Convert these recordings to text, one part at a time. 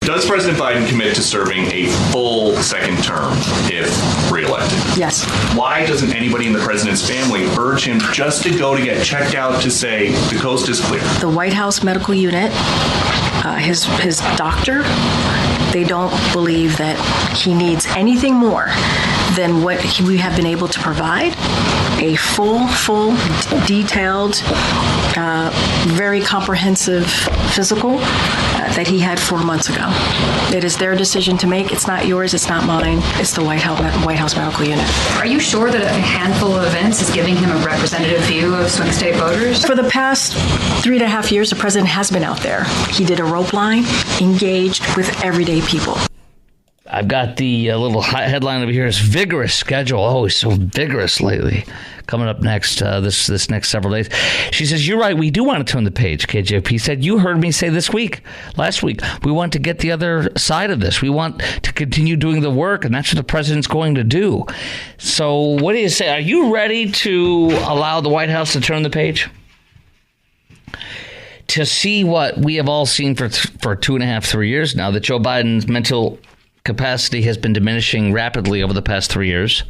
Does President Biden commit to serving a full second term if reelected? Yes. Why doesn't anybody in the president's family urge him just to go to get checked out to say the coast is clear? The White House medical unit, his doctor, they don't believe that he needs anything more than what we have been able to provide. A full, detailed, very comprehensive physical that he had 4 months ago. It is their decision to make. It's not yours. It's not mine. It's the White House medical unit. Are you sure that a handful of events is giving him a representative view of swing state voters? For the past 3.5 years, the president has been out there. He did a rope line, engaged with everyday people. I've got the little headline over here is vigorous schedule. Oh, he's so vigorous lately. Coming up next, this next several days. She says, you're right. We do want to turn the page. KJP said, you heard me say last week, we want to get the other side of this. We want to continue doing the work, and that's what the president's going to do. So what do you say? Are you ready to allow the White House to turn the page? To see what we have all seen for 2.5, 3 years now, that Joe Biden's mental capacity has been diminishing rapidly over the past 3 years.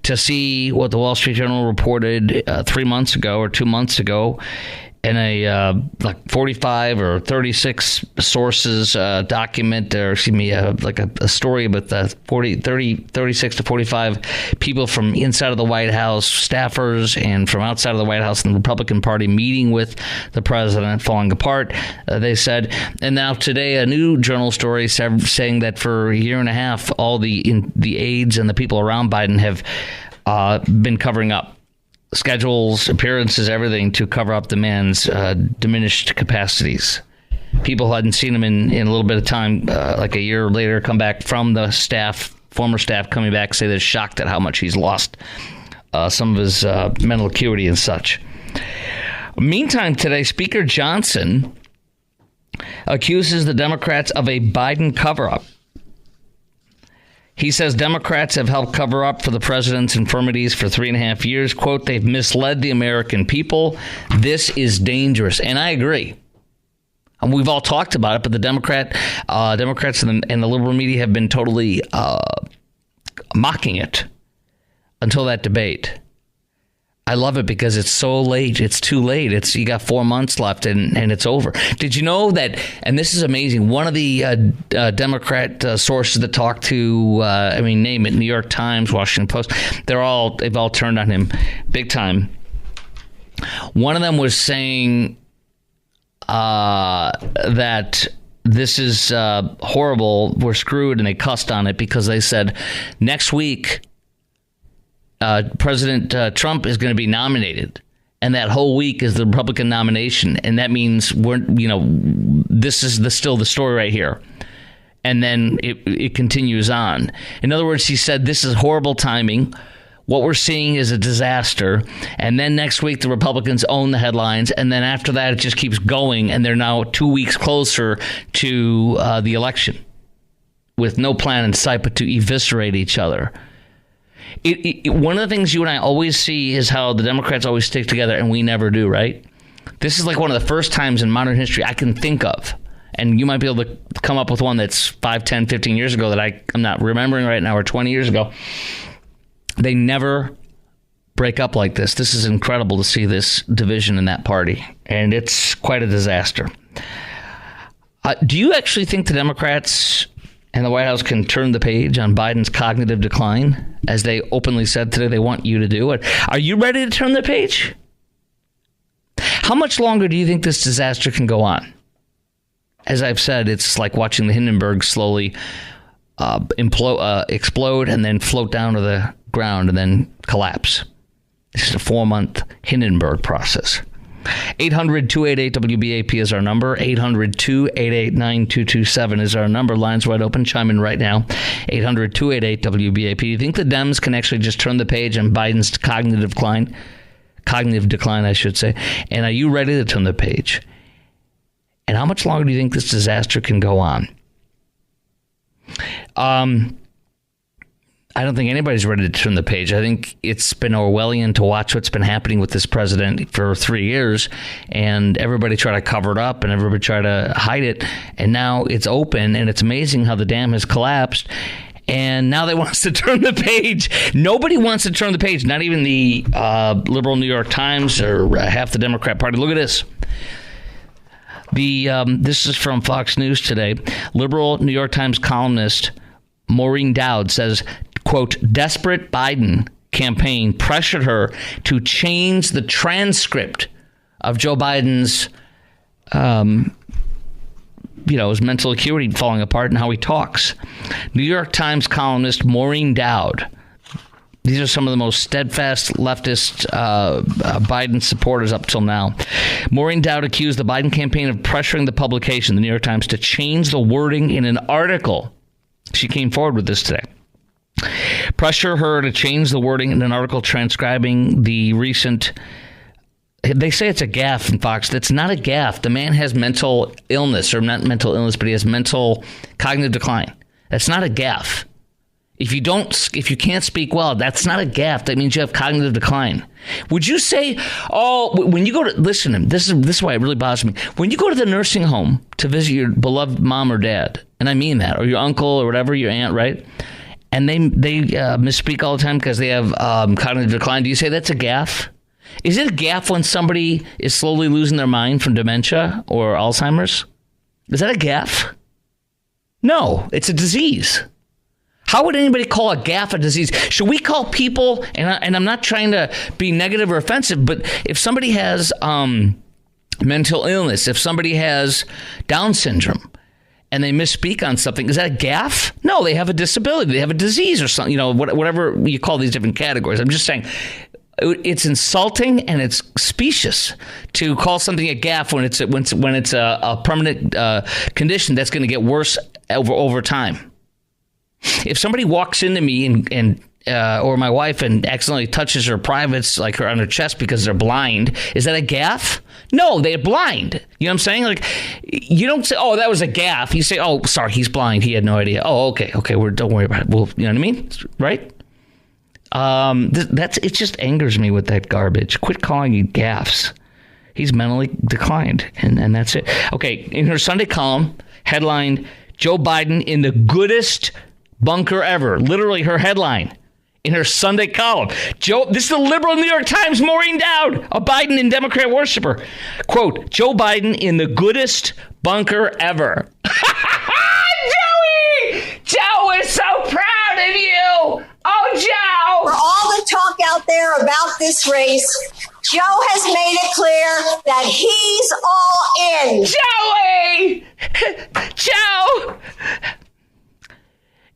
To see what the Wall Street Journal reported 3 months ago or 2 months ago in a 45 or 36 sources document, or excuse me, a story with 36 to 45 people from inside of the White House, staffers, and from outside of the White House and the Republican Party meeting with the president, falling apart, they said. And now today, a new journal story saying that for a year and a half, all the aides and the people around Biden have been covering up schedules, appearances, everything to cover up the man's diminished capacities. People who hadn't seen him in a little bit of time, like a year later, come back from the staff, former staff coming back, say they're shocked at how much he's lost some of his mental acuity and such. Meantime, today, Speaker Johnson accuses the Democrats of a Biden cover-up. He says Democrats have helped cover up for the president's infirmities for 3.5 years. Quote, they've misled the American people. This is dangerous. And I agree. And we've all talked about it, but the Democrats and the liberal media have been totally mocking it until that debate. I love it because it's so late. It's too late. You got 4 months left and it's over. Did you know that? And this is amazing. One of the Democrat sources that talked to, name it, New York Times, Washington Post. They've all turned on him big time. One of them was saying that this is horrible. We're screwed, and they cussed on it because they said next week President Trump is going to be nominated, and that whole week is the Republican nomination, and that means this is still the story right here, and then it continues on. In other words, he said this is horrible timing. What we're seeing is a disaster, and then next week the Republicans own the headlines, and then after that it just keeps going, and they're now 2 weeks closer to the election with no plan in sight but to eviscerate each other. One of the things you and I always see is how the Democrats always stick together, and we never do, right? This is like one of the first times in modern history I can think of, and you might be able to come up with one that's 5, 10, 15 years ago that I'm not remembering right now, or 20 years ago. They never break up like this. This is incredible to see this division in that party, and it's quite a disaster. Do you actually think the Democrats and the White House can turn the page on Biden's cognitive decline, as they openly said today they want you to do it? Are you ready to turn the page? How much longer do you think this disaster can go on? As I've said, it's like watching the Hindenburg slowly explode and then float down to the ground and then collapse. This is a 4-month Hindenburg process. 800-288-WBAP is our number. 800-288-9227 is our number. Lines wide open. Chime in right now. 800-288-WBAP. Do you think the Dems can actually just turn the page on Biden's cognitive decline, I should say? And are you ready to turn the page? And how much longer do you think this disaster can go on? I don't think anybody's ready to turn the page. I think it's been Orwellian to watch what's been happening with this president for 3 years, and everybody try to cover it up and everybody try to hide it. And now it's open, and it's amazing how the dam has collapsed. And now they want us to turn the page. Nobody wants to turn the page, not even the liberal New York Times or half the Democrat Party. Look at this. This is from Fox News today. Liberal New York Times columnist Maureen Dowd says, quote, desperate Biden campaign pressured her to change the transcript of Joe Biden's, his mental acuity falling apart and how he talks. New York Times columnist Maureen Dowd. These are some of the most steadfast leftist Biden supporters up till now. Maureen Dowd accused the Biden campaign of pressuring the publication, the New York Times, to change the wording in an article. She came forward with this today. Pressure her to change the wording in an article transcribing the recent... They say it's a gaffe in Fox. That's not a gaffe. The man has mental illness, or not mental illness, but he has mental cognitive decline. That's not a gaffe. If you can't speak well, that's not a gaffe. That means you have cognitive decline. Would you say, when you go to, listen to him, this is why it really bothers me. When you go to the nursing home to visit your beloved mom or dad, and I mean that, or your uncle or whatever, your aunt, right? And they misspeak all the time because they have cognitive decline. Do you say that's a gaffe? Is it a gaffe when somebody is slowly losing their mind from dementia or Alzheimer's? Is that a gaffe? No, it's a disease. How would anybody call a gaffe a disease? Should we call people, and I'm not trying to be negative or offensive, but if somebody has mental illness, if somebody has Down syndrome, and they misspeak on something, is that a gaffe? No, they have a disability. They have a disease or something, whatever you call these different categories. I'm just saying it's insulting and it's specious to call something a gaffe when it's a permanent condition that's going to get worse over time. If somebody walks into me and or my wife and accidentally touches her privates, like her on her chest because they're blind, is that a gaffe? No, they're blind. You know what I'm saying? Like, you don't say, "Oh, that was a gaffe." You say, "Oh, sorry, he's blind. He had no idea." Oh, okay, don't worry about it. Well, you know what I mean, right? It just angers me with that garbage. Quit calling it gaffes. He's mentally declined, and that's it. Okay, in her Sunday column, headlined, Joe Biden in the goodest bunker ever. Literally her headline in her Sunday column. This is the liberal New York Times, Maureen Dowd, a Biden and Democrat worshiper. Quote, Joe Biden in the goodest bunker ever. Joey! Joe is so proud of you! Oh, Joe! For all the talk out there about this race, Joe has made it clear that he's all in. Joey! Joe!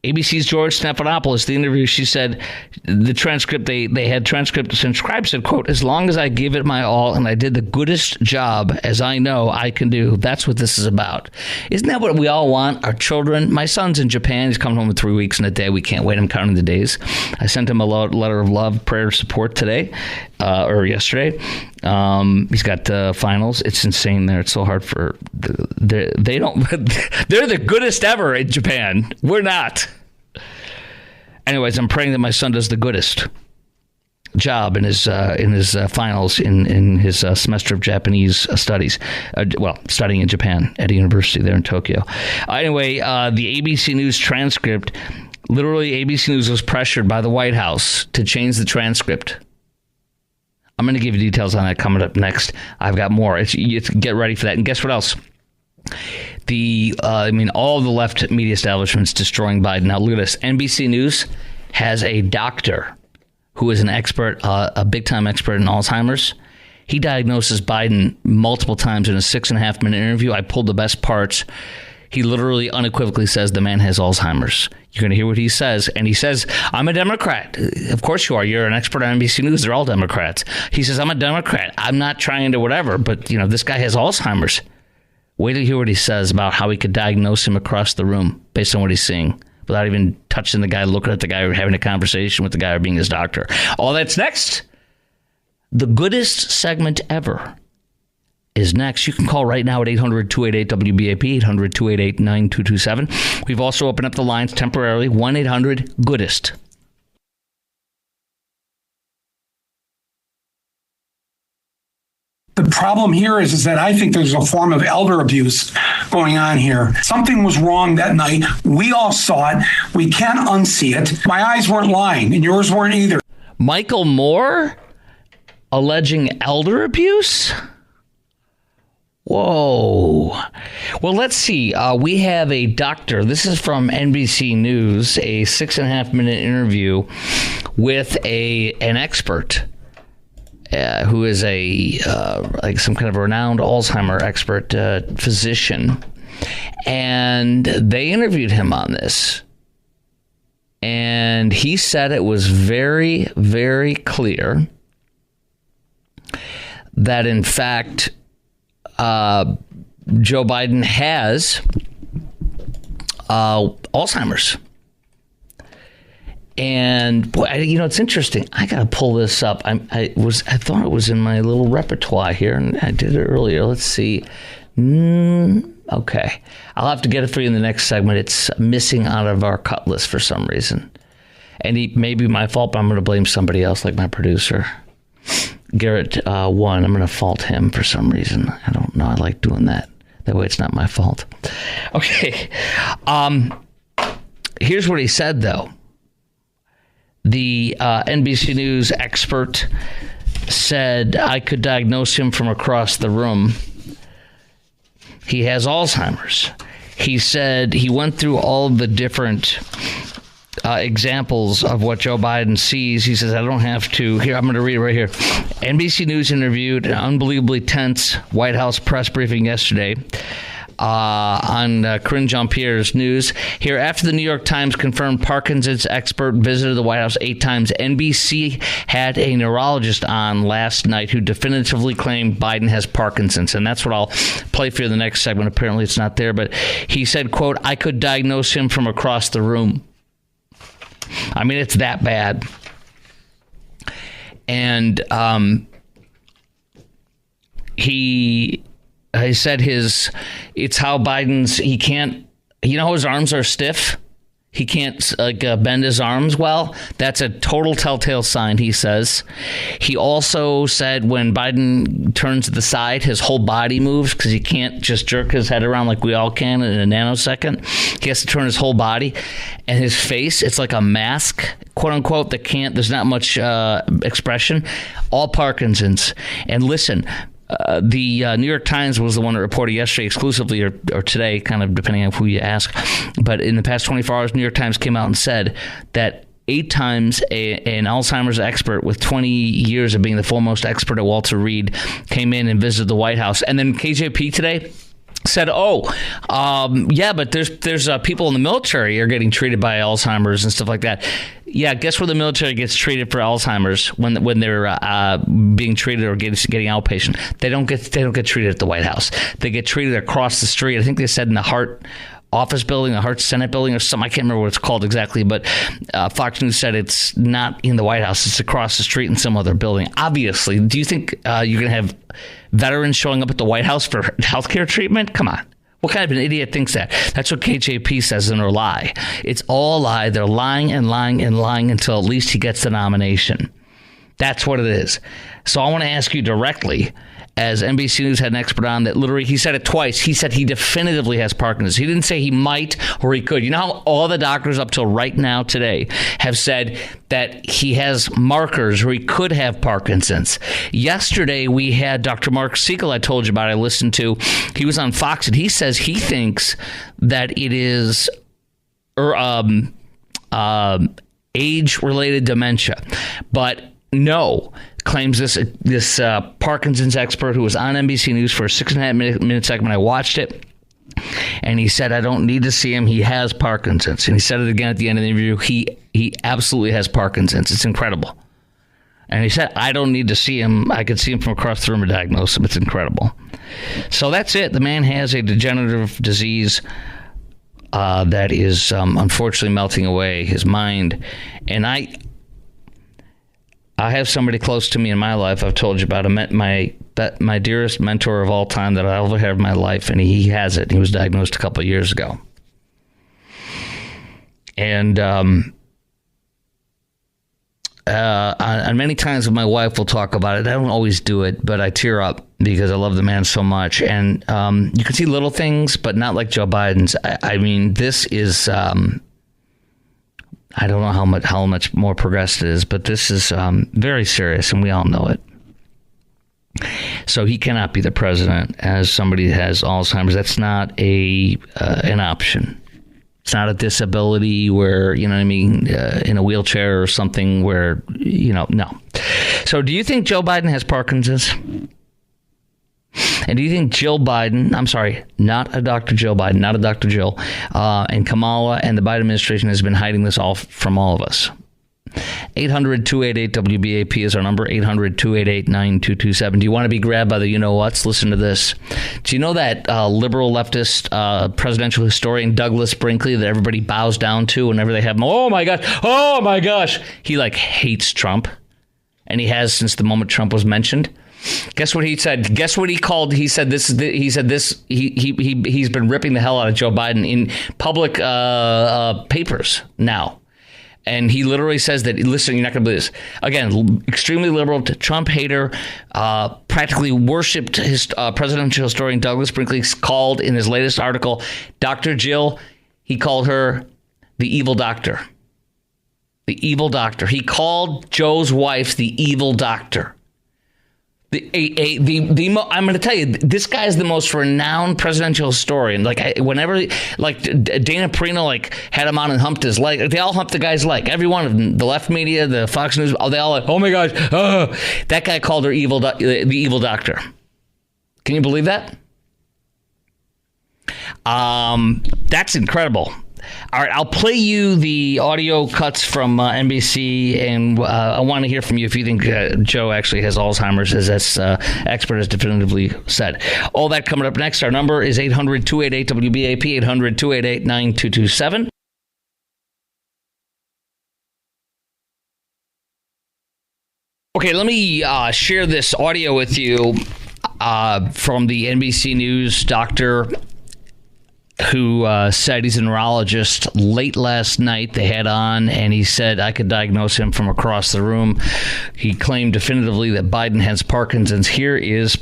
ABC's George Stephanopoulos, the interview, she said, the transcript, they had transcript transcribed, said, quote, as long as I give it my all and I did the goodest job as I know I can do, that's what this is about. Isn't that what we all want? Our children, my son's in Japan, he's coming home in 3 weeks and a day, we can't wait, I'm counting the days. I sent him a letter of love, prayer, support today, or yesterday. He's got finals. It's insane there. It's so hard for they're the goodest ever in Japan. We're not. Anyways, I'm praying that my son does the goodest job in his finals in his semester of Japanese studies. Studying in Japan at a university there in Tokyo. Anyway, the ABC News transcript. Literally, ABC News was pressured by the White House to change the transcript. I'm going to give you details on that coming up next. I've got more. Get ready for that. And guess what else? All the left media establishments destroying Biden. Now, look at this. NBC News has a doctor who is an expert, a big-time expert in Alzheimer's. He diagnoses Biden multiple times in a 6.5-minute interview. I pulled the best parts. He literally unequivocally says the man has Alzheimer's. You're going to hear what he says. And he says, I'm a Democrat. Of course you are. You're an expert on NBC News. They're all Democrats. He says, I'm a Democrat. I'm not trying to whatever. But, this guy has Alzheimer's. Wait to hear what he says about how he could diagnose him across the room based on what he's seeing without even touching the guy, looking at the guy, or having a conversation with the guy or being his doctor. All that's next. The goodest segment ever is next. You can call right now at 800-288-WBAP, 800-288-9227. We've also opened up the lines temporarily, 1-800-GOODEST. The problem here is that I think there's a form of elder abuse going on here. Something was wrong that night. We all saw it. We can't unsee it. My eyes weren't lying, and yours weren't either. Michael Moore alleging elder abuse? Whoa. Well, let's see. We have a doctor. This is from NBC News, a 6.5-minute interview with an expert who is like some kind of renowned Alzheimer expert physician. And they interviewed him on this. And he said it was very, very clear that, in fact, Joe Biden has Alzheimer's. And boy, it's interesting. I got to pull this up. I thought it was in my little repertoire here, and I did it earlier. Let's see. Okay. I'll have to get it for you in the next segment. It's missing out of our cut list for some reason. And it may be my fault, but I'm going to blame somebody else, like my producer. Garrett won. I'm going to fault him for some reason. I don't know. I like doing that. That way it's not my fault. Okay. Here's what he said, though. The NBC News expert said I could diagnose him from across the room. He has Alzheimer's. He said he went through all of the different examples of what Joe Biden sees. He says, I don't have to. Here, I'm going to read it right here. NBC News interviewed an unbelievably tense White House press briefing yesterday on Corinne Jean-Pierre's news. Here, after the New York Times confirmed Parkinson's expert visited the White House 8 times, NBC had a neurologist on last night who definitively claimed Biden has Parkinson's. And that's what I'll play for you in the next segment. Apparently it's not there, but he said, quote, I could diagnose him from across the room. I mean, it's that bad. And he said it's how Biden's, he can't, his arms are stiff. He can't bend his arms well. That's a total telltale sign, he says. He also said when Biden turns to the side, his whole body moves because he can't just jerk his head around like we all can in a nanosecond. He has to turn his whole body. And his face, it's like a mask, quote unquote, there's not much expression. All Parkinson's. And listen, the New York Times was the one that reported yesterday exclusively or today, kind of depending on who you ask. But in the past 24 hours, New York Times came out and said that 8 times an Alzheimer's expert with 20 years of being the foremost expert at Walter Reed came in and visited the White House. And then KJP today said, but there's people in the military are getting treated by Alzheimer's and stuff like that. Yeah, guess where the military gets treated for Alzheimer's when they're being treated or getting outpatient? They don't get treated at the White House. They get treated across the street. I think they said in the Hart office building, the Hart Senate building, or something. I can't remember what it's called exactly, but Fox News said it's not in the White House. It's across the street in some other building. Obviously, do you think you're going to have veterans showing up at the White House for healthcare treatment? Come on. What kind of an idiot thinks that? That's what KJP says in her lie. It's all a lie. They're lying and lying and lying until at least he gets the nomination. That's what it is. So I want to ask you directly, as NBC News had an expert on that literally, he said it twice. He said he definitively has Parkinson's. He didn't say he might or he could. You know how all the doctors up till right now today have said that he has markers or he could have Parkinson's. Yesterday, we had Dr. Mark Siegel, I told you about, I listened to. He was on Fox, and he says he thinks that it is age-related dementia. But no, claims this Parkinson's expert who was on NBC News for a 6.5-minute segment. I watched it, and he said, I don't need to see him. He has Parkinson's. And he said it again at the end of the interview. He absolutely has Parkinson's. It's incredible. And he said, I don't need to see him. I could see him from across the room and diagnose him. It's incredible. So that's it. The man has a degenerative disease that is unfortunately melting away his mind. And I have somebody close to me in my life. I've told you about him. My dearest mentor of all time that I'll ever have in my life, and he has it. He was diagnosed a couple of years ago. And on many times with my wife, we'll talk about it. I don't always do it, but I tear up because I love the man so much. And you can see little things, but not like Joe Biden's. I mean, this is, I don't know how much more progressed it is, but this is very serious, and we all know it. So he cannot be the president as somebody who has Alzheimer's. That's not an option. It's not a disability where, you know what I mean, in a wheelchair or something where, no. So do you think Joe Biden has Parkinson's? And do you think Jill Biden, I'm sorry, not a Dr. Jill Biden, not a Dr. Jill, and Kamala and the Biden administration has been hiding this all from all of us? 800-288-WBAP is our number, 800-288-9227. Do you want to be grabbed by the you-know-whats? Listen to this. Do you know that liberal leftist presidential historian Douglas Brinkley that everybody bows down to whenever they have him? Oh, my gosh. He, hates Trump, and he has since the moment Trump was mentioned. Guess what he said? Guess what he called? He said this. He's been ripping the hell out of Joe Biden in public papers now. And he literally says that, listen, you're not going to believe this. Again, extremely liberal, Trump hater, practically worshipped his presidential historian Douglas Brinkley called in his latest article, Dr. Jill, he called her the evil doctor. The evil doctor. He called Joe's wife the evil doctor. I'm going to tell you, this guy is the most renowned presidential historian. Whenever Dana Perino had him on and humped his leg, they all humped the guy's leg. Every one of them, the left media, the Fox News, they all oh my gosh, that guy called her the evil doctor. Can you believe that? That's incredible. All right, I'll play you the audio cuts from NBC, and I want to hear from you if you think Joe actually has Alzheimer's, as this expert has definitively said. All that coming up next. Our number is 800-288-WBAP, 800-288-9227. Okay, let me share this audio with you from the NBC News doctor who said he's a neurologist. Late last night they had on, and he said I could diagnose him from across the room. He claimed definitively that Biden has Parkinson's. Here is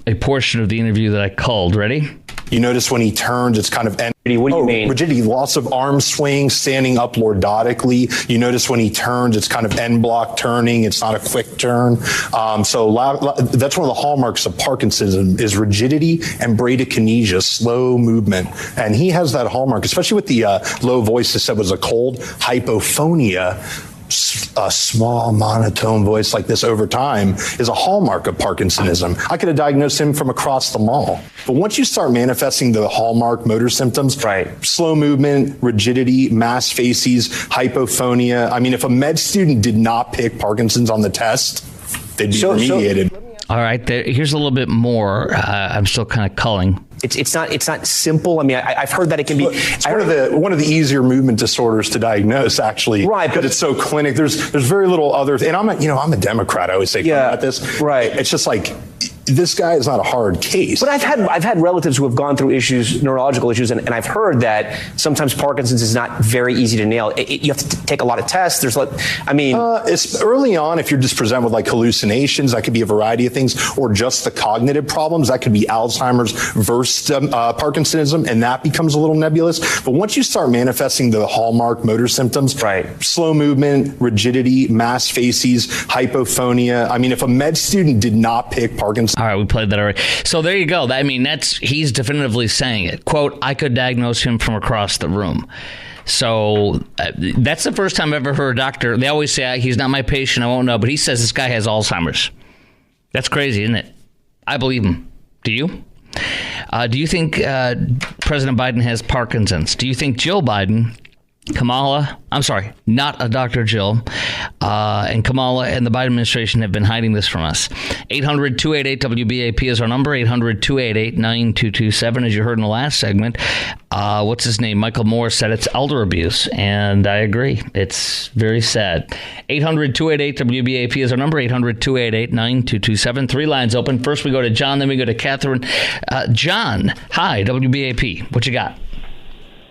a portion of the interview that I culled. Ready? You notice when he turns, it's kind of... What do you mean? Rigidity, loss of arm swing, standing up lordotically. You notice when he turns, it's kind of end block turning. It's not a quick turn. So that's one of the hallmarks of Parkinsonism is rigidity and bradykinesia, slow movement. And he has that hallmark, especially with the low voice that said was a cold, hypophonia. A small monotone voice like this over time is a hallmark of Parkinsonism. I could have diagnosed him from across the mall. But once you start manifesting the hallmark motor symptoms, right, slow movement, rigidity, mass facies, hypophonia. I mean, if a med student did not pick Parkinson's on the test, they'd be remediated. All right, here's a little bit more. I'm still kind of culling. It's not simple. I mean, I've heard that it can be. It's one of the easier movement disorders to diagnose, actually, right? Because it's so clinic. There's very little other. And I'm a Democrat. I always say about this. Right. It's just like, this guy is not a hard case. But I've had relatives who have gone through neurological issues, and I've heard that sometimes Parkinson's is not very easy to nail. You have to take a lot of tests. It's early on. If you're just presented with hallucinations, that could be a variety of things, or just the cognitive problems. That could be Alzheimer's versus Parkinsonism, and that becomes a little nebulous. But once you start manifesting the hallmark motor symptoms, right, slow movement, rigidity, mass facies, hypophonia. I mean, if a med student did not pick Parkinson's. All right, we played that already. So there you go. I mean, he's definitively saying it. Quote, I could diagnose him from across the room. So that's the first time I've ever heard a doctor. They always say, he's not my patient, I won't know. But he says this guy has Alzheimer's. That's crazy, isn't it? I believe him. Do you? Do you think President Biden has Parkinson's? Do you think Jill Biden, Kamala, I'm sorry, not a Dr. Jill, and Kamala and the Biden administration have been hiding this from us? 800-288-WBAP is our number, 800-288-9227, as you heard in the last segment. What's his name? Michael Moore said it's elder abuse, and I agree. It's very sad. 800-288-WBAP is our number, 800-288-9227. 3 lines open. First we go to John, then we go to Catherine. John, hi, WBAP. What you got?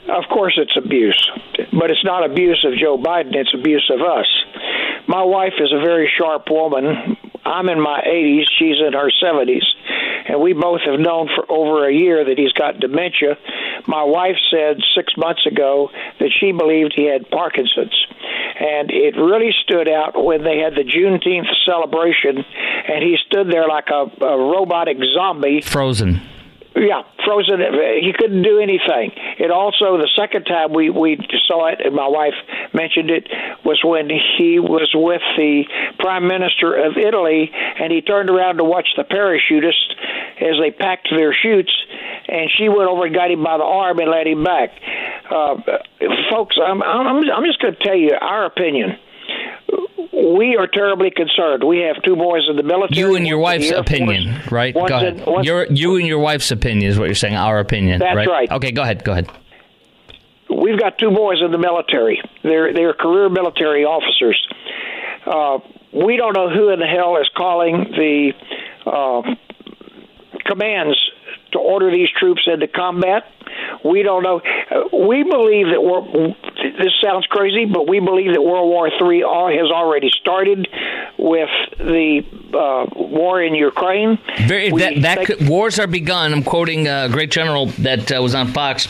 Of course it's abuse, but it's not abuse of Joe Biden, it's abuse of us. My wife is a very sharp woman. I'm in my 80s, she's in her 70s. and we both have known for over a year that he's got dementia. My wife said 6 months ago that she believed he had Parkinson's. And it really stood out when they had the Juneteenth celebration, and he stood there like a robotic zombie. Frozen. Yeah, frozen. He couldn't do anything. It also, the second time we saw it, and my wife mentioned it, was when he was with the Prime Minister of Italy, and he turned around to watch the parachutists as they packed their chutes, and she went over and got him by the arm and led him back. Folks, I'm just going to tell you our opinion. We are terribly concerned. We have 2 boys in the military. You and your wife's opinion, right? Go ahead. You and your wife's opinion is what you're saying. Our opinion. That's right. Okay, go ahead. We've got 2 boys in the military. They're career military officers. We don't know who in the hell is calling the commands to order these troops into combat. We don't know. We believe that this sounds crazy, but we believe that World War III has already started with the war in Ukraine. Wars are begun. I'm quoting a great general that was on Fox,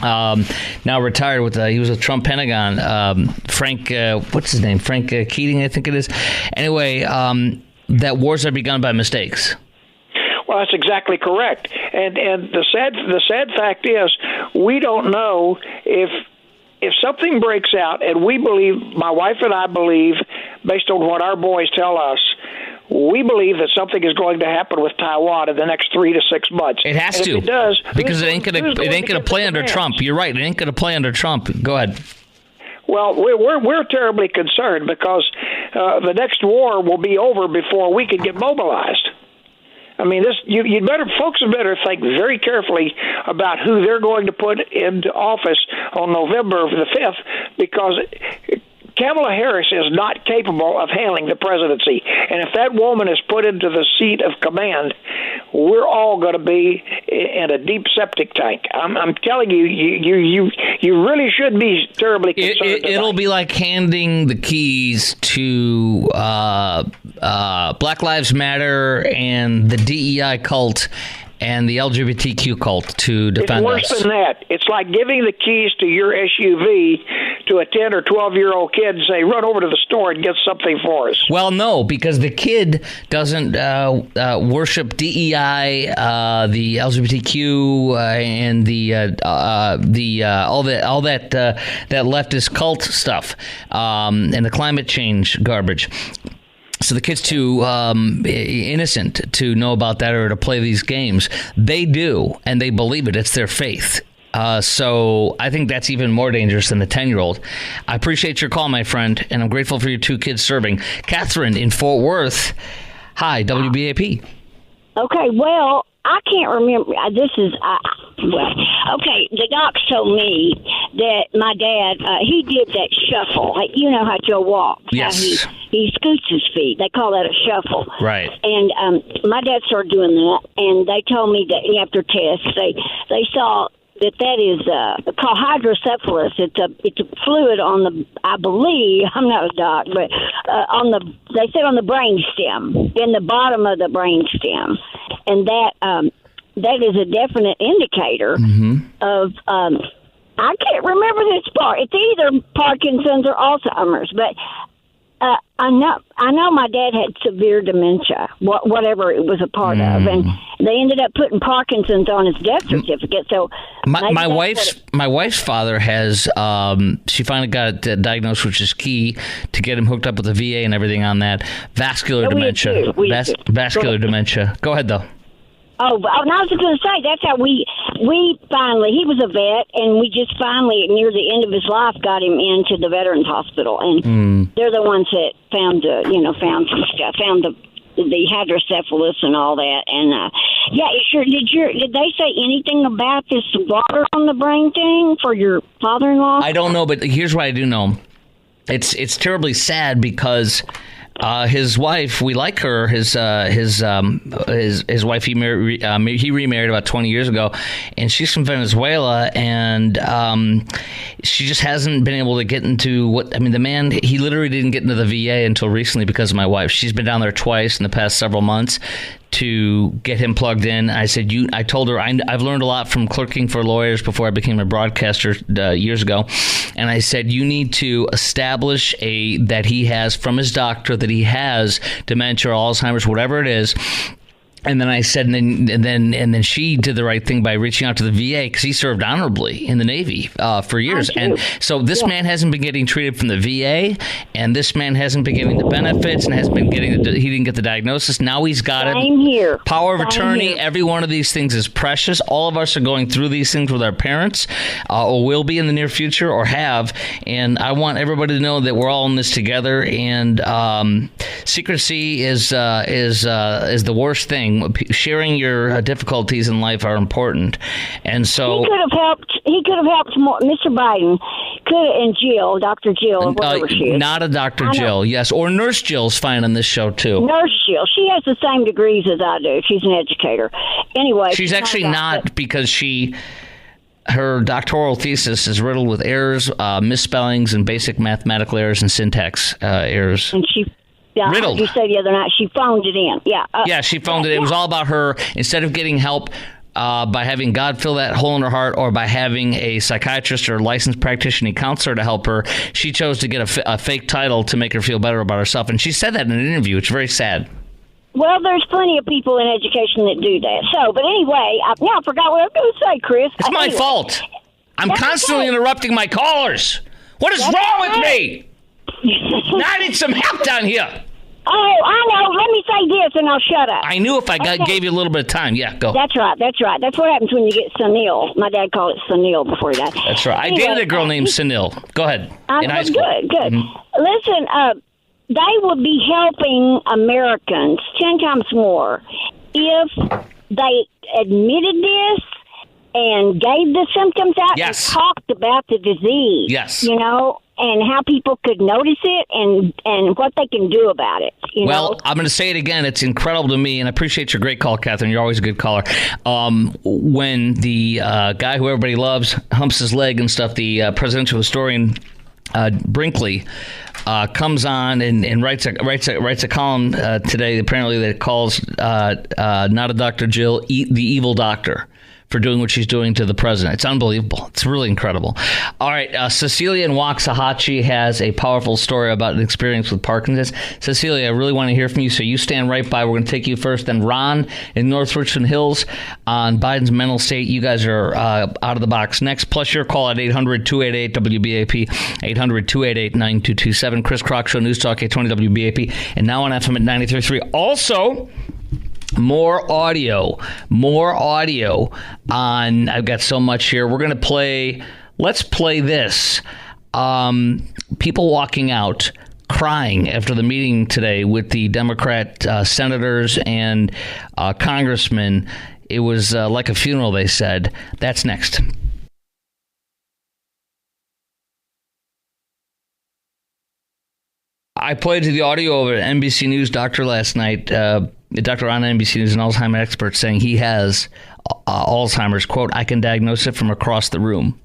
now retired. He was with Trump Pentagon. Frank, what's his name? Frank Keating, I think it is. Anyway, that wars are begun by mistakes. Well, that's exactly correct. And the sad fact is, we don't know if something breaks out, and we believe, my wife and I believe, based on what our boys tell us, we believe that something is going to happen with Taiwan in the next 3 to 6 months. It has to. If it does, because it ain't going to play under Trump. You're right. It ain't going to play under Trump. Go ahead. Well, we're terribly concerned because the next war will be over before we can get mobilized. I mean, folks better think very carefully about who they're going to put into office on November the 5th, because Kamala Harris is not capable of handling the presidency. And if that woman is put into the seat of command, we're all going to be in a deep septic tank. I'm telling you, you really should be terribly concerned. It'll be like handing the keys to Black Lives Matter and the DEI cult and the LGBTQ cult to defend us. It's worse than that. It's like giving the keys to your SUV to a 10 or 12-year-old kid and say, run over to the store and get something for us. Well, no, because the kid doesn't worship DEI, the LGBTQ, and all that leftist cult stuff, and the climate change garbage. So the kid's too innocent to know about that or to play these games. They do, and they believe it. It's their faith. So I think that's even more dangerous than the 10-year-old. I appreciate your call, my friend, and I'm grateful for your 2 kids serving. Catherine in Fort Worth. Hi, WBAP. Okay, well, I can't remember. Okay, the docs told me that my dad, he did that shuffle. Like, you know how Joe walks. Yes. He scoots his feet. They call that a shuffle. Right. And my dad started doing that, and they told me that after tests, they saw that is called hydrocephalus. It's a fluid on the, I believe, I'm not a doc, but they said on the brain stem, in the bottom of the brain stem, and that is a definite indicator of. I can't remember this part. It's either Parkinson's or Alzheimer's, but I know my dad had severe dementia, whatever it was a part of, and they ended up putting Parkinson's on his death certificate. So my wife's father has she finally got diagnosed, which is key to get him hooked up with the VA and everything on that vascular dementia. Vascular dementia. Go ahead though. Oh, I was just going to say, that's how we finally, he was a vet, and we just finally, near the end of his life, got him into the Veterans Hospital. And they're the ones that found some stuff, found the hydrocephalus and all that. And, sure. Did they say anything about this water on the brain thing for your father-in-law? I don't know, but here's what I do know. It's terribly sad because his wife, we like her. His wife, he remarried about 20 years ago, and she's from Venezuela, and she just hasn't been able to get into the man, he literally didn't get into the VA until recently because of my wife. She's been down there twice in the past several months to get him plugged in. I said, I told her, I've learned a lot from clerking for lawyers before I became a broadcaster years ago. And I said, you need to establish that he has, from his doctor, that he has dementia or Alzheimer's, whatever it is. And then I said, and then she did the right thing by reaching out to the VA, because he served honorably in the Navy for years. And so this man hasn't been getting treated from the VA, and this man hasn't been getting the benefits, and hasn't been getting he didn't get the diagnosis. Now he's got it. Same here. Power of attorney. Every one of these things is precious. All of us are going through these things with our parents, or will be in the near future, or have. And I want everybody to know that we're all in this together. And secrecy is the worst thing. Sharing your difficulties in life are important, and so he could have helped more. Mr. Biden and Jill, Dr. Jill, or whatever she is. Not a Dr. Jill, yes, or Nurse Jill's fine on this show too. Nurse Jill, she has the same degrees as I do. She's an educator. Anyway, she's actually not, because her doctoral thesis is riddled with errors, misspellings, and basic mathematical errors and syntax errors. And she. Yeah, riddled. You said the other night she phoned it in. Yeah. She phoned it. It was all about her. Instead of getting help by having God fill that hole in her heart, or by having a psychiatrist or licensed practitioner counselor to help her, she chose to get a fake title to make her feel better about herself. And she said that in an interview. It's very sad. Well, there's plenty of people in education that do that. So, but anyway, I forgot what I was going to say, Chris. It's my fault. I'm constantly interrupting my callers. What is wrong with me? Now I need some help down here. Oh, I know. Let me say this, and I'll shut up. I knew if I gave you a little bit of time. Yeah, go. That's right. That's what happens when you get senile. My dad called it senile before he died. That's right. Anyway, I dated a girl named Senil. Go ahead. In high school. Good. Mm-hmm. Listen, they would be helping Americans 10 times more if they admitted this and gave the symptoms out and talked about the disease. Yes. And how people could notice it and what they can do about it. Well, I'm going to say it again. It's incredible to me, and I appreciate your great call, Catherine. You're always a good caller. When the guy who everybody loves humps his leg and stuff, the presidential historian Brinkley comes on and writes a column today, apparently, that calls not a Dr. Jill, the evil doctor, for doing what she's doing to the president. It's unbelievable. It's really incredible. All right, Cecilia in Waxahachie has a powerful story about an experience with Parkinson's. Cecilia, I really want to hear from you, so you stand right by. We're going to take you first. Then Ron in North Richland Hills on Biden's mental state. You guys are out of the box next. Plus your call at 800-288-WBAP, 800-288-9227. Chris Crock Show, News Talk 820 WBAP, and now on FM at 93.3. Also, more audio on, I've got so much here. We're going to let's play this. People walking out crying after the meeting today with the Democrat senators and congressmen. It was like a funeral, they said. That's next. I played the audio over at NBC News doctor last night. Doctor on NBC News, an Alzheimer's expert, saying he has Alzheimer's. Quote, I can diagnose it from across the room.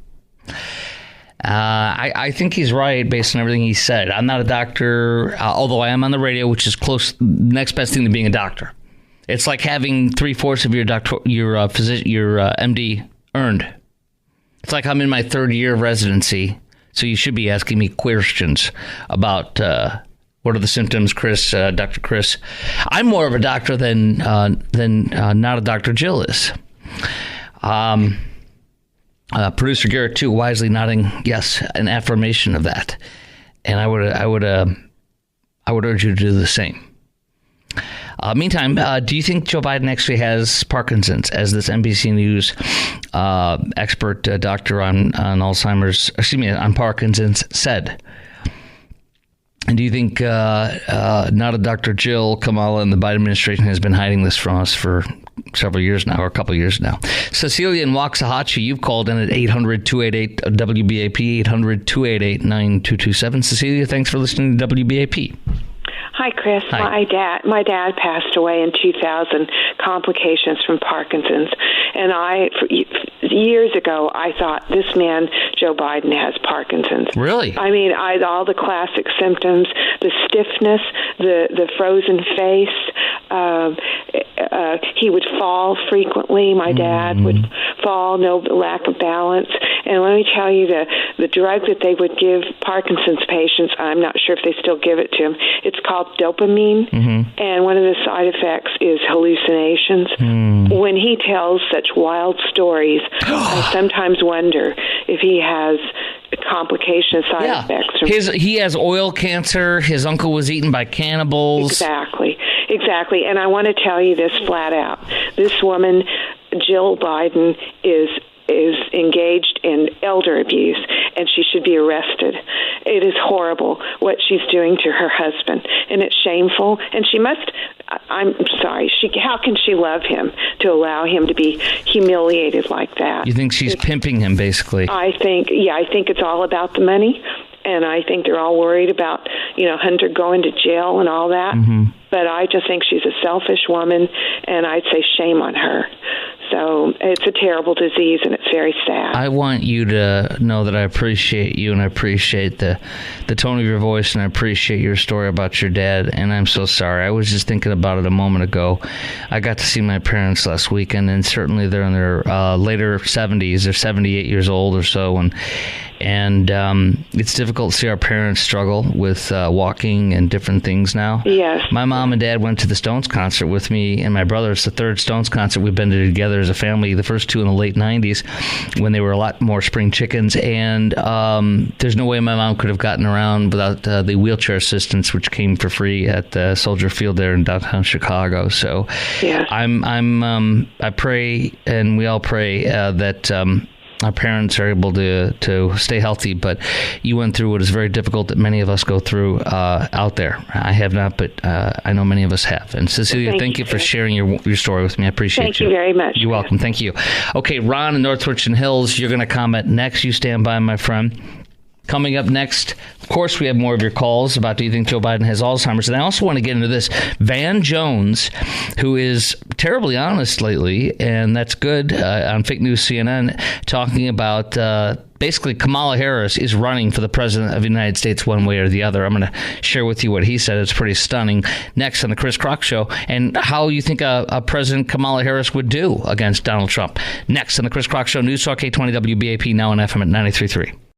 I think he's right based on everything he said. I'm not a doctor, although I am on the radio, which is next best thing to being a doctor. It's like having 3/4 of your MD earned. It's like I'm in my third year of residency, so you should be asking me questions about what are the symptoms, Chris, Dr. Chris. I'm more of a doctor than not a Dr. Jill is. Producer Garrett, too, wisely nodding yes, an affirmation of that. And I would urge you to do the same. Meantime, do you think Joe Biden actually has Parkinson's, as this NBC News expert doctor on Parkinson's said? And do you think not a Dr. Jill, Kamala, and the Biden administration has been hiding this from us for several years now, or a couple of years now? Cecilia in Waxahachie, you've called in at 800-288-WBAP, 800-288-9227. Cecilia, thanks for listening to WBAP. Hi, Chris. Hi. My dad passed away in 2000, complications from Parkinson's. And years ago, I thought this man, Joe Biden, has Parkinson's. Really? I mean, all the classic symptoms, the stiffness, the frozen face, He would fall frequently. My dad would fall, no lack of balance. And let me tell you, the drug that they would give Parkinson's patients, I'm not sure if they still give it to them. It's called dopamine, and one of the side effects is hallucinations. When he tells such wild stories, I sometimes wonder if he has complication side effects. He has oil cancer. His uncle was eaten by cannibals. Exactly. And I want to tell you this flat out. This woman, Jill Biden, is engaged in elder abuse, and she should be arrested. It is horrible what she's doing to her husband, and it's shameful. And she must, I'm sorry, how can she love him to allow him to be humiliated like that? You think she's pimping him, basically? I think it's all about the money. And I think they're all worried about, Hunter going to jail and all that. But I just think she's a selfish woman, and I'd say shame on her. So it's a terrible disease, and it's very sad. I want you to know that I appreciate you, and I appreciate the tone of your voice, and I appreciate your story about your dad, and I'm so sorry. I was just thinking about it a moment ago. I got to see my parents last weekend, and certainly they're in their later 70s. They're 78 years old or so, and it's difficult to see our parents struggle with walking and different things now. Yes. My mom and dad went to the Stones concert with me and my brother. It's the third Stones concert we've been to together as a family. The first two in the late 90s when they were a lot more spring chickens. And there's no way my mom could have gotten around without the wheelchair assistance, which came for free at Soldier Field there in downtown Chicago. So I pray, and we all pray that our parents are able to stay healthy, but you went through what is very difficult that many of us go through out there. I have not, but I know many of us have. And Cecilia, thank you for sharing your story with me. I appreciate you. Thank you very much. You're welcome. Thank you. Okay, Ron in North Richland Hills, you're going to comment next. You stand by, my friend. Coming up next, of course, we have more of your calls about do you think Joe Biden has Alzheimer's? And I also want to get into this. Van Jones, who is terribly honest lately, and that's good, on Fake News CNN, talking about basically Kamala Harris is running for the president of the United States one way or the other. I'm going to share with you what he said. It's pretty stunning. Next on the Chris Crock Show, and how you think a President Kamala Harris would do against Donald Trump. Next on the Chris Crock Show, News Talk 820 WBAP, now on FM at 93.3.